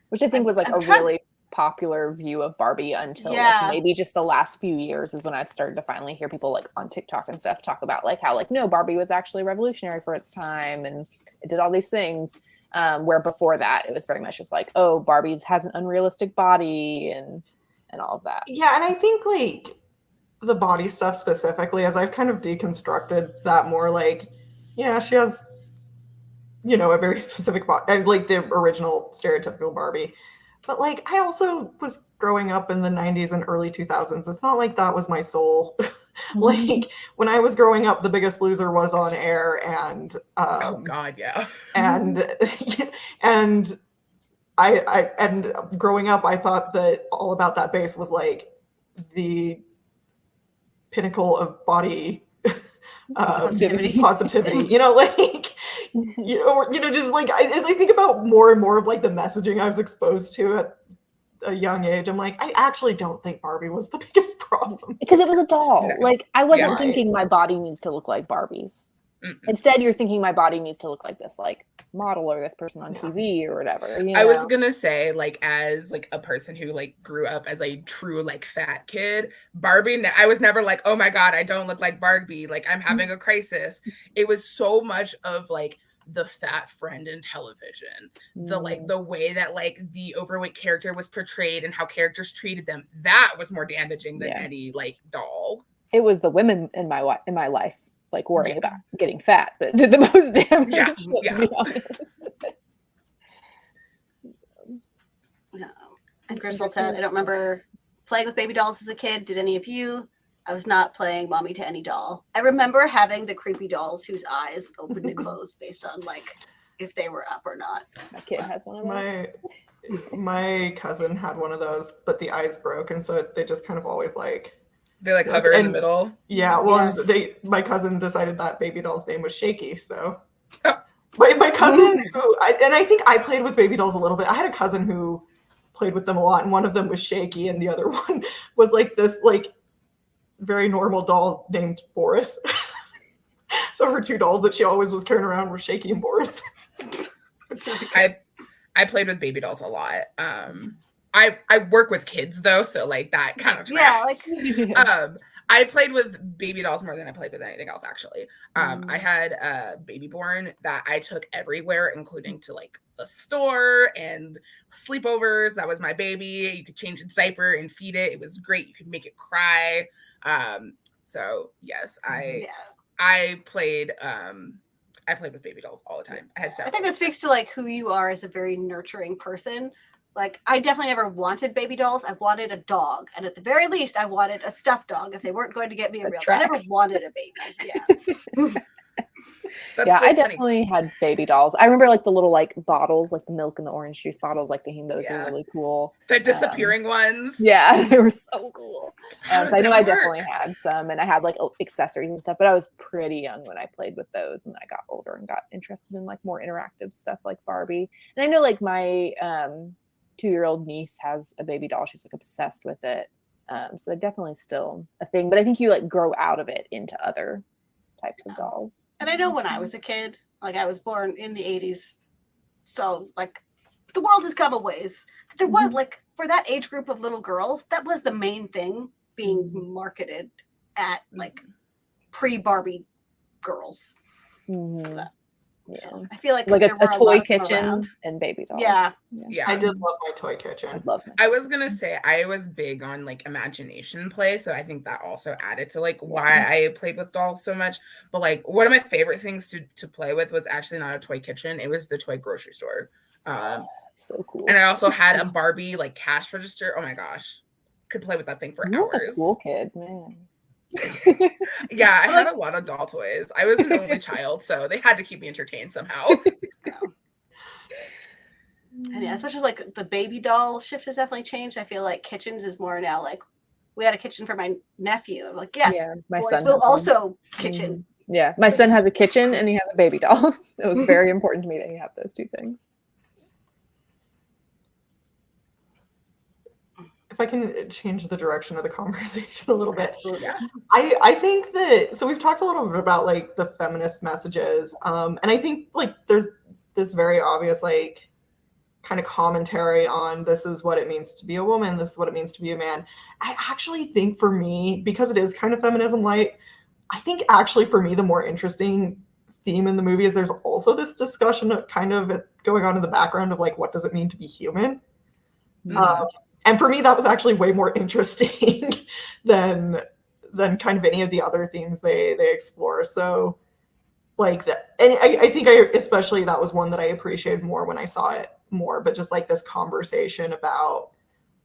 Which I think was like really popular view of Barbie until like maybe just the last few years is when I started to finally hear people like on TikTok and stuff talk about like how like, no, Barbie was actually revolutionary for its time and it did all these things. Where before that it was very much just like, oh, Barbie has an unrealistic body and all of that. Yeah, and I think like the body stuff specifically, as I've kind of deconstructed that more, like, yeah, she has, a very specific body, like the original stereotypical Barbie. But like, I also was growing up in the 90s and early 2000s. It's not like that was my soul. Like when I was growing up, The Biggest Loser was on air, and oh god, yeah. and I growing up, I thought that All About That Bass was like the pinnacle of body positivity. Like just like as I think about more and more of like the messaging I was exposed to at a young age, I'm like, I actually don't think Barbie was the biggest problem. Because it was a doll. No. Like, I wasn't Yeah. thinking my body needs to look like Barbie's. Mm-mm. Instead, you're thinking my body needs to look like this, like, model or this person on TV or whatever. I was gonna say, like, as like a person who like grew up as a true like fat kid, Barbie, I was never like, oh my God, I don't look like Barbie. Like, I'm having a crisis. It was so much of like the fat friend in television, the like the way that like the overweight character was portrayed and how characters treated them. That was more damaging than any like doll. It was the women in my life, like, worrying about getting fat that did the most damage. Let's be honest. And Crystal said, I don't remember playing with baby dolls as a kid. Did any of you? I was not playing mommy to any doll. I remember having the creepy dolls whose eyes opened and closed based on like if they were up or not. My kid has one of those. My cousin had one of those, but the eyes broke, and so they just kind of always like they like hover in the middle. Yeah, well, my cousin decided that baby doll's name was Shaky, so my cousin I think I played with baby dolls a little bit. I had a cousin who played with them a lot, and one of them was Shaky, and the other one was like this like very normal doll named Boris. So her two dolls that she always was carrying around were Shaky and Boris. I played with baby dolls a lot. I work with kids though, so like that kind of tracks. I played with baby dolls more than I played with anything else, actually. I had a baby born that I took everywhere, including to like the store and sleepovers. That was my baby. You could change its diaper and feed it. It was great. You could make it cry. So yes, I played with baby dolls all the time. I had several. I think that speaks to like who you are as a very nurturing person. Like, I definitely never wanted baby dolls. I wanted a dog. And at the very least, I wanted a stuffed dog if they weren't going to get me a real. I never wanted a baby. Yeah. Yeah, so I definitely had baby dolls. I remember like the little like bottles, like the milk and the orange juice bottles, like thinking those were really cool. The disappearing ones. Yeah, they were so cool. So I know I definitely had some, and I had like accessories and stuff, but I was pretty young when I played with those, and I got older and got interested in like more interactive stuff like Barbie. And I know like my 2-year-old niece has a baby doll. She's like obsessed with it. So they're definitely still a thing, but I think you like grow out of it into other types of dolls. And I know when I was a kid, like I was born in the 80s, so like the world has come a ways. There was like for that age group of little girls, that was the main thing being marketed at like pre-Barbie girls. Yeah, I feel like a toy kitchen and baby dolls. Yeah. I did love my toy kitchen. I was gonna say I was big on like imagination play, so I think that also added to like why I played with dolls so much. But like one of my favorite things to play with was actually not a toy kitchen; it was the toy grocery store. So cool. And I also had a Barbie like cash register. Oh my gosh, could play with that thing for hours. A cool kid, man. Yeah, I had a lot of doll toys. I was an only child, so they had to keep me entertained somehow. And yeah, especially like the baby doll shift has definitely changed. I feel like kitchens is more now like we had a kitchen for my nephew. I'm like, yes, my boys son will also kitchen. Yeah, my son has a kitchen and he has a baby doll. It was very important to me that he have those two things. If I can change the direction of the conversation a little bit. Absolutely. I think that, so we've talked a little bit about like the feminist messages. And I think like there's this very obvious like kind of commentary on this is what it means to be a woman. This is what it means to be a man. I actually think for me, because it is kind of feminism light, I think actually for me, the more interesting theme in the movie is there's also this discussion of kind of going on in the background of like, what does it mean to be human? And for me, that was actually way more interesting than kind of any of the other themes they explore. So like that, and I think especially that was one that I appreciated more when I saw it more, but just like this conversation about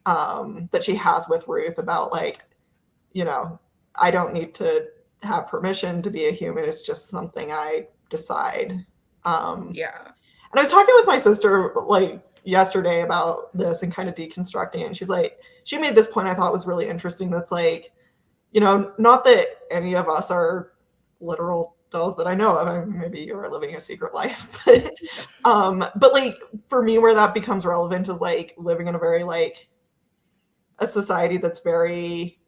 that she has with Ruth about like, you know, I don't need to have permission to be a human. It's just something I decide. And I was talking with my sister like yesterday about this and kind of deconstructing it. And she's like, she made this point I thought was really interesting. That's like, you know, not that any of us are literal dolls that I know of. I mean, maybe you are living a secret life, but like for me, where that becomes relevant is like living in a very like a society that's very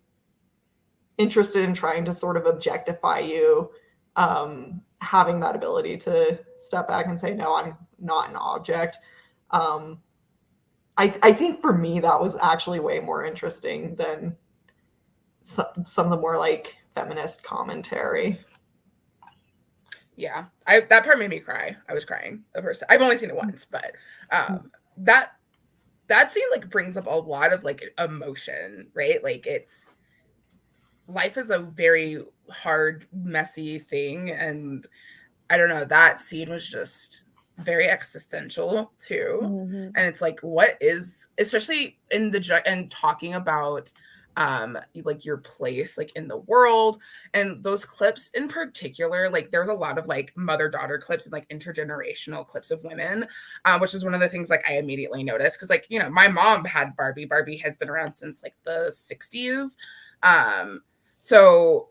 interested in trying to sort of objectify you, having that ability to step back and say, no, I'm not an object. I think for me, that was actually way more interesting than some of the more like feminist commentary. Yeah, that part made me cry. I was crying the first time. I've only seen it once, but that scene like brings up a lot of like emotion, right? Like life is a very hard, messy thing, and I don't know, that scene was just very existential too. Mm-hmm. And it's like, what is, especially in and talking about like your place like in the world, and those clips in particular, like there's a lot of like mother-daughter clips and like intergenerational clips of women, which is one of the things like I immediately noticed, because like, you know, my mom had Barbie has been around since like the 60s, so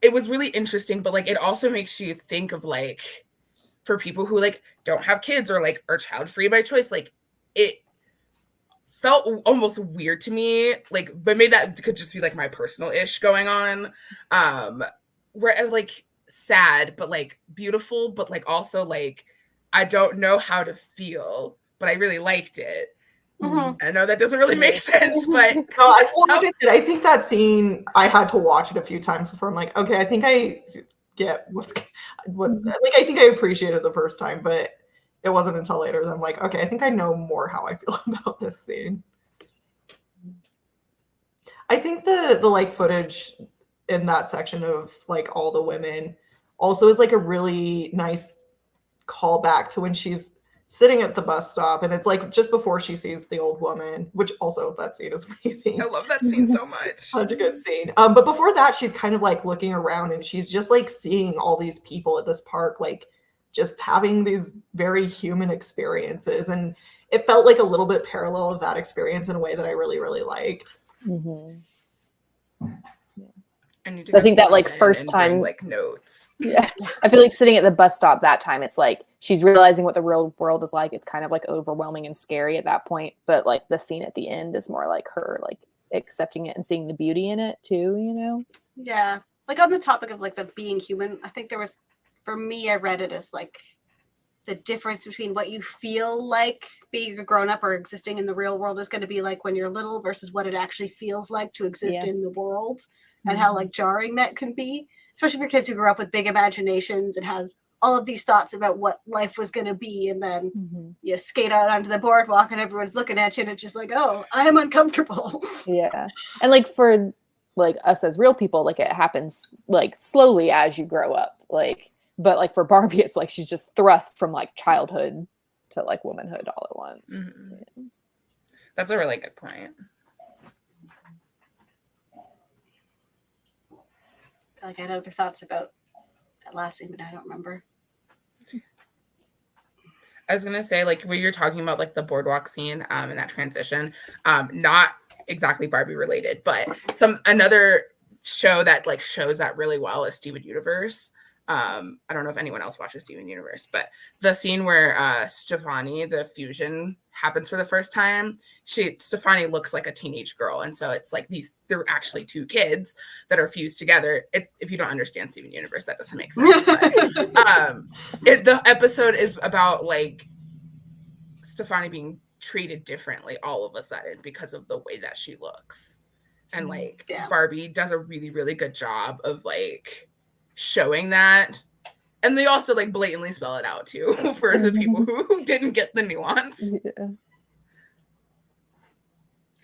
it was really interesting, but like it also makes you think of like, for people who like don't have kids or like are child free by choice, like it felt almost weird to me, like, but maybe that could just be like my personal ish going on, where I was like sad but like beautiful, but like also like I don't know how to feel, but I really liked it. I know that doesn't really make sense, but no, I think that scene, I had to watch it a few times before I'm like, okay, I think I get what like I think I appreciated it the first time, but it wasn't until later that I'm like, okay, I think I know more how I feel about this scene. I think the like footage in that section of like all the women also is like a really nice callback to when she's sitting at the bus stop, and it's like just before she sees the old woman, which also that scene is amazing. I love that scene so much. Such a good scene. But before that, she's kind of like looking around, and she's just like seeing all these people at this park, like just having these very human experiences, and it felt like a little bit parallel of that experience in a way that I really, really liked. Mm-hmm. I think that like first time, like notes. Yeah, I feel like sitting at the bus stop that time, it's like she's realizing what the real world is like. It's kind of like overwhelming and scary at that point, but like the scene at the end is more like her like accepting it and seeing the beauty in it too, you know? Yeah, like on the topic of like the being human, I think there was, for me, I read it as like the difference between what you feel like being a grown-up or existing in the real world is going to be like when you're little versus what it actually feels like to exist in the world, and how like jarring that can be, especially for kids who grew up with big imaginations and had all of these thoughts about what life was going to be, and then you skate out onto the boardwalk and everyone's looking at you and it's just like, oh, I am uncomfortable. Yeah. And like for like us as real people, like it happens like slowly as you grow up, like, but like for Barbie, it's like she's just thrust from like childhood to like womanhood all at once. Yeah. That's a really good point. Like I had other thoughts about that last scene, but I don't remember. I was gonna say, like, when you're talking about like the boardwalk scene and that transition, not exactly Barbie related, but another show that like shows that really well is Steven Universe. I don't know if anyone else watches Steven Universe, but the scene where Stefani, the fusion, happens for the first time, Stefani looks like a teenage girl, and so it's like they're actually two kids that are fused together. If you don't understand Steven Universe, that doesn't make sense. But, the episode is about like Stefani being treated differently all of a sudden because of the way that she looks, and like Barbie does a really, really good job of like showing that, and they also like blatantly spell it out too for the people who didn't get the nuance.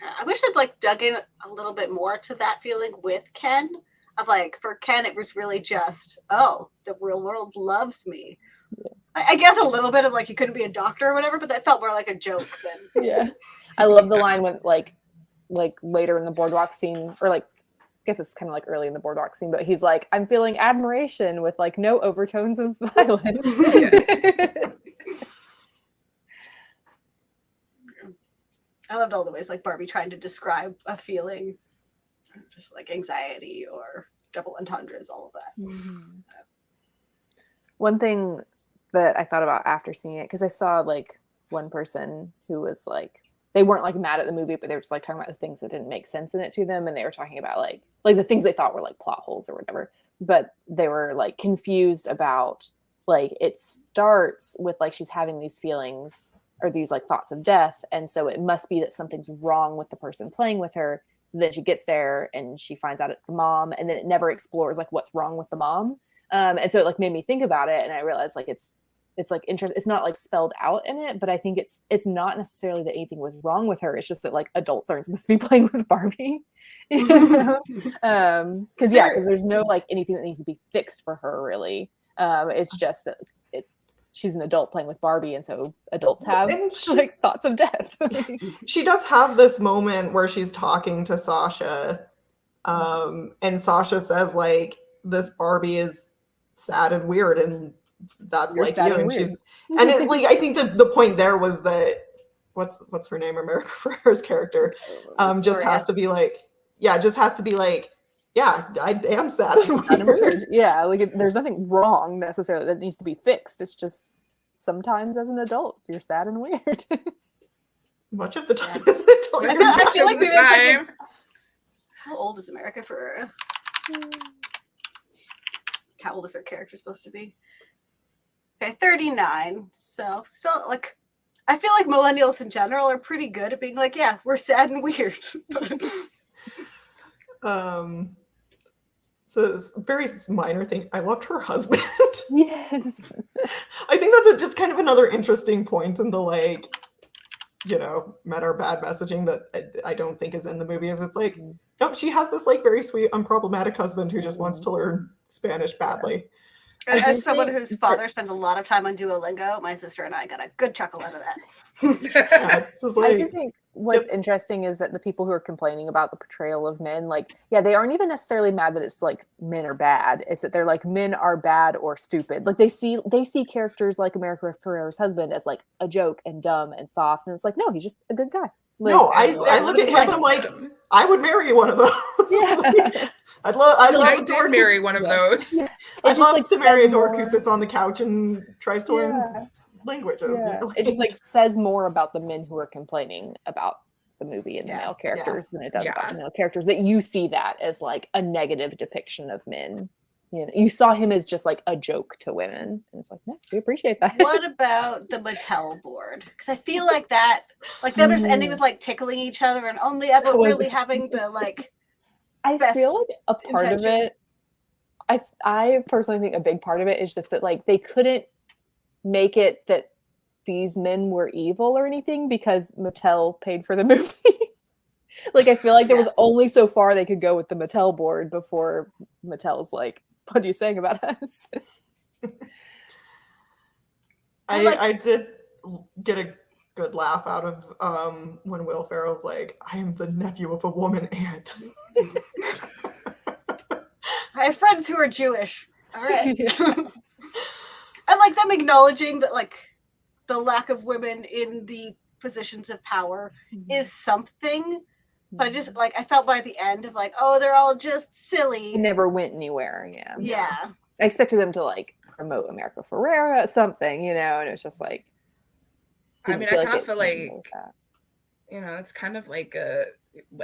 I wish I'd like dug in a little bit more to that feeling with Ken, of like, for Ken it was really just, oh, the real world loves me. I guess a little bit of like, you couldn't be a doctor or whatever, but that felt more like a joke than I love the line when like later in the boardwalk scene, or like I guess it's kind of like early in the boardwalk scene, but he's like, I'm feeling admiration with like no overtones of violence. I loved all the ways like Barbie trying to describe a feeling, just like anxiety or double entendres, all of that. One thing that I thought about after seeing it, because I saw like one person who was like, they weren't like mad at the movie, but they were just like talking about the things that didn't make sense in it to them, and they were talking about like the things they thought were like plot holes or whatever, but they were like confused about like it starts with like she's having these feelings or these like thoughts of death, and so it must be that something's wrong with the person playing with her. Then she gets there and she finds out it's the mom, and then it never explores like what's wrong with the mom. And so it like made me think about it, and I realized like it's like interesting. It's not like spelled out in it, but I think it's not necessarily that anything was wrong with her. It's just that like adults aren't supposed to be playing with Barbie, you know? Because there's no like anything that needs to be fixed for her really. It's just that she's an adult playing with Barbie, and so adults have like thoughts of death. She does have this moment where she's talking to Sasha, and Sasha says like, this Barbie is sad and weird, and that's You're like sad you. and And weird. she's and it, like I think the point there was that what's her name, America Ferrera's character, just has to be like, yeah, I am sad and weird. Yeah, like there's nothing wrong necessarily that needs to be fixed. It's just sometimes as an adult you're sad and weird. Much of the time as an adult. I feel like the time. How old is America Ferrera? How old is her character supposed to be? Okay, 39. So still like, I feel like millennials in general are pretty good at being like, yeah, we're sad and weird. So it's a very minor thing. I loved her husband. Yes. I think that's just kind of another interesting point in the like, you know, meta or bad messaging that I don't think is in the movie. Is it's like, nope, she has this like very sweet, unproblematic husband who just wants to learn Spanish badly. As someone whose father spends a lot of time on Duolingo, my sister and I got a good chuckle out of that. Yeah, it's just like, I do think what's interesting is that the people who are complaining about the portrayal of men, like, yeah, they aren't even necessarily mad that it's like men are bad. It's that they're like, men are bad or stupid. Like they see characters like America Ferrera's husband as like a joke and dumb and soft, and it's like, no, he's just a good guy. Like, no, I look at him and I'm like, I would marry one of those. Yeah. Like, I did marry one of those. Yeah. I'd love like to marry a says dork more. who sits on the couch and tries to learn languages. Yeah. You know? It just like says more about the men who are complaining about the movie and the male characters than it does about the male characters, that you see that as like a negative depiction of men. You know, you saw him as just like a joke to women, and it's like, no, we appreciate that. What about the Mattel board? Because I feel like that, like them just ending with like tickling each other and only ever really having the like. I feel like a part of it. I personally think a big part of it is just that like they couldn't make it that these men were evil or anything because Mattel paid for the movie. Like I feel like there was only so far they could go with the Mattel board before Mattel's like, what are you saying about us? I did get a good laugh out of when Will Ferrell's like, I am the nephew of a woman ant. I have friends who are Jewish. All right. I like them acknowledging that like the lack of women in the positions of power is something. But I just like, I felt by the end of like, oh, they're all just silly. It never went anywhere. Yeah. I expected them to like promote America Ferrera, something, you know, and it's just like. I mean, I kind of feel like, you know, it's kind of like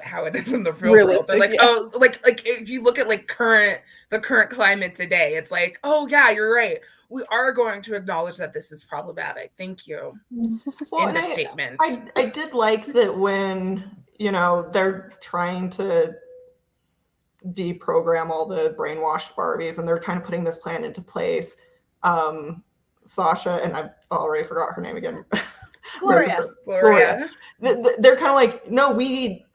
how it is in the real world. But like, oh, like if you look at like the current climate today, it's like, oh yeah, you're right. We are going to acknowledge that this is problematic. Thank you. End of statements. I did like that when, you know, they're trying to deprogram all the brainwashed Barbies and they're kind of putting this plan into place. Sasha, and I've already forgot her name again. Gloria. They're kind of like, no, we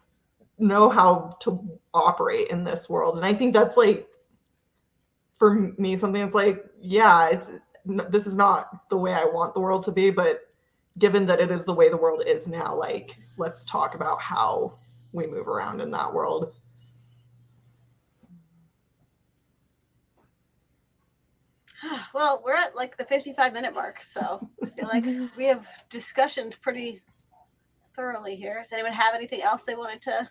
know how to operate in this world. And I think that's like, for me, something that's like, yeah, this is not the way I want the world to be, but given that it is the way the world is now, like, let's talk about how we move around in that world. Well, we're at like the 55-minute mark, so I feel like we have discussioned pretty thoroughly here. Does anyone have anything else they wanted to?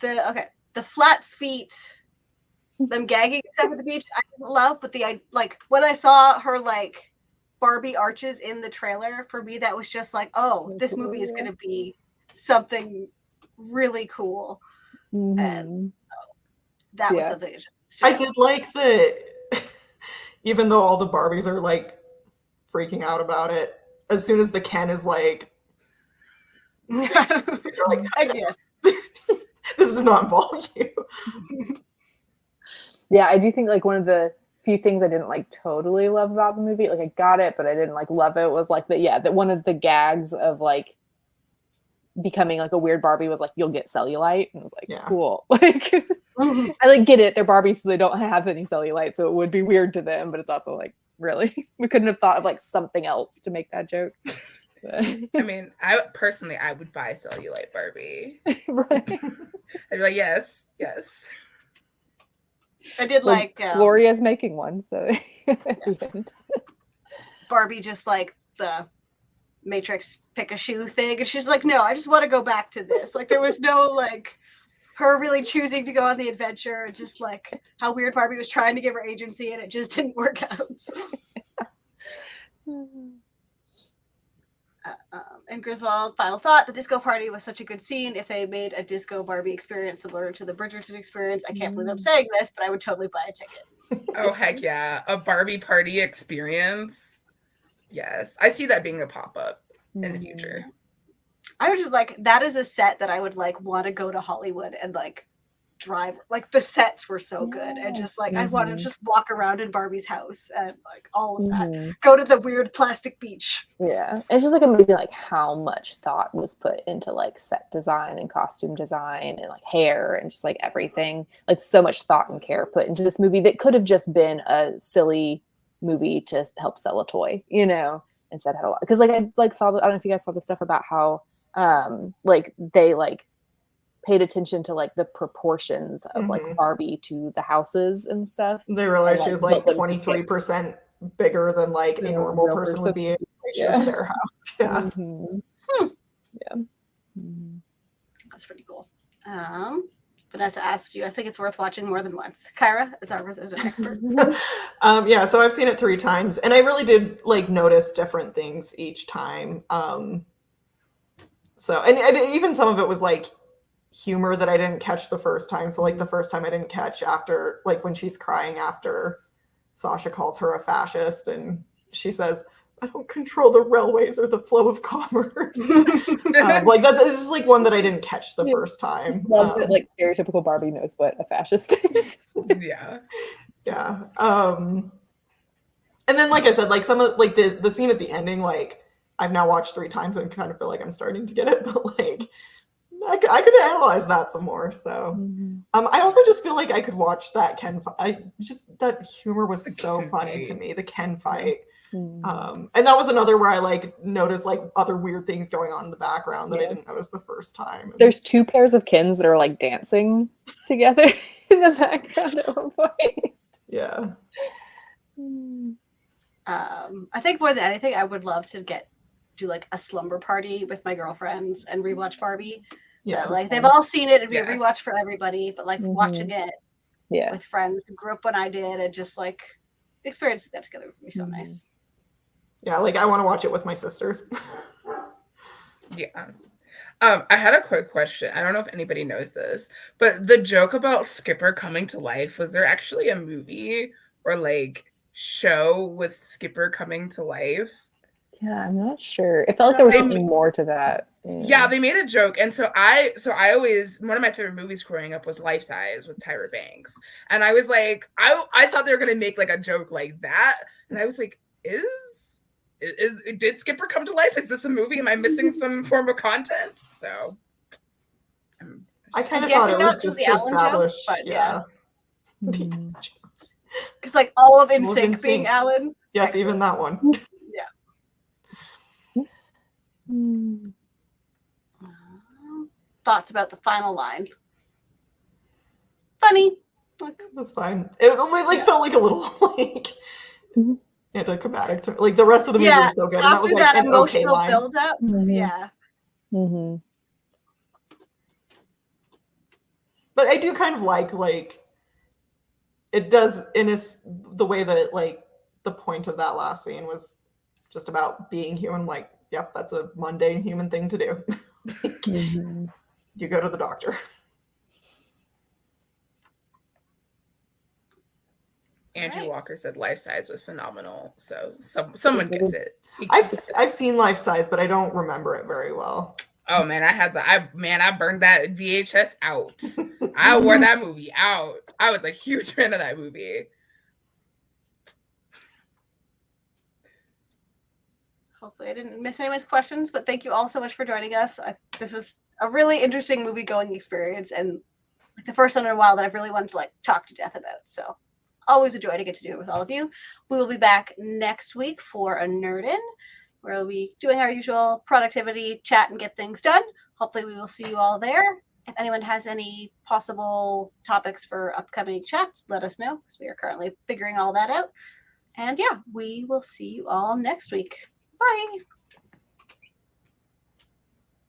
The flat feet them gagging stuff at the beach, I didn't love. But like when I saw her like Barbie arches in the trailer, for me that was just like, oh, So this cool, movie is yeah. going to be something really cool. And so that was something that just stood I out. did like the, even though all the Barbies are like freaking out about it, as soon as the Ken is like, they're like, I guess. this does not involve you. Yeah, I do think like one of the few things I didn't like totally love about the movie, like I got it, but I didn't like love it, was like that one of the gags of like becoming like a weird Barbie was like, you'll get cellulite. And I was like, Yeah. cool. Like I like get it. They're Barbies, so they don't have any cellulite, so it would be weird to them, but it's also like, really? We couldn't have thought of like something else to make that joke. I mean, I would buy cellulite Barbie. Right. I'd be like, yes. I did Well, like Gloria's making one, so at the end. Barbie just like the Matrix pick a shoe thing, and she's like, no, I just want to go back to this. Like there was no like her really choosing to go on the adventure, just like how weird Barbie was trying to give her agency and it just didn't work out. And Griswold, final thought, the disco party was such a good scene. If they made a disco Barbie experience similar to the Bridgerton experience, I can't believe I'm saying this, but I would totally buy a ticket. Oh, heck yeah. A Barbie party experience. Yes. I see that being a pop-up in the future. I was just like, that is a set that I would like want to go to Hollywood and like drive. Like the sets were so good, and just like I'd want to just walk around in Barbie's house and like all of that. Go to the weird plastic beach. Yeah, it's just like amazing, like how much thought was put into like set design and costume design and like hair and just like everything. Like so much thought and care put into this movie that could have just been a silly movie to help sell a toy, you know. Instead had a lot, because like I like saw I don't know if you guys saw the stuff about how like they like paid attention to like the proportions of like Barbie to the houses and stuff. They realized and, she was like 23% bigger than like a normal person would be in relation to their house. Yeah. Yeah. That's pretty cool. Vanessa asked, do you guys think it's worth watching more than once? Kyra is our resident expert. Yeah, so I've seen it 3 times, and I really did like notice different things each time. So and even some of it was like humor that I didn't catch the first time. So like the first time I didn't catch after like when she's crying after Sasha calls her a fascist and she says, I don't control the railways or the flow of commerce. Like that's just like one that I didn't catch the first time. Just love that like stereotypical Barbie knows what a fascist is. Yeah. And then like I said, like some of like the scene at the ending, like I've now watched 3 times and kind of feel like I'm starting to get it, but like I could analyze that some more. So I also just feel like I could watch that Ken fight. That humor was so funny to me, the Ken fight. And that was another where I like noticed like other weird things going on in the background that I didn't notice the first time. There's 2 pairs of Kens that are like dancing together in the background at one point. Yeah. I think more than anything, I would love to do like a slumber party with my girlfriends and rewatch Barbie. Yes. Like they've all seen it and be a rewatch for everybody, but like watching it with friends who grew up when I did and just like experiencing that together would be so nice. Yeah, like I want to watch it with my sisters. Yeah. I had a quick question. I don't know if anybody knows this, but the joke about Skipper coming to life, was there actually a movie or like show with Skipper coming to life? Yeah, I'm not sure. It felt like there was something more to that. Yeah, they made a joke. And so I always, one of my favorite movies growing up was Life Size with Tyra Banks. And I was like, I thought they were going to make like a joke like that. And I was like, did Skipper come to life? Is this a movie? Am I missing some form of content? So I kind of thought it was just to establish, because like all of NSYNC being Alan's. Yes, excellent. Even that one. Thoughts about the final line? Funny. Like, that's fine. It felt like a little like anticlimactic to like the rest of the movie was so good. After and that was like an emotional okay build up. But I do kind of like it does the way that like the point of that last scene was just about being human. Like, yep, that's a mundane human thing to do. Mhm. You go to the doctor. Andrew Right. Walker said Life Size was phenomenal, so someone gets it. I've seen Life Size, but I don't remember it very well. Oh man, I burned that VHS out. I wore that movie out. I was a huge fan of that movie. Hopefully I didn't miss anyone's questions, but thank you all so much for joining us. This was a really interesting movie going experience, and like the first one in a while that I've really wanted to like talk to death about. So always a joy to get to do it with all of you. We will be back next week for a Nerd In, where we'll be doing our usual productivity chat and get things done. Hopefully we will see you all there. If anyone has any possible topics for upcoming chats, let us know, because we are currently figuring all that out. And yeah, we will see you all next week. Bye.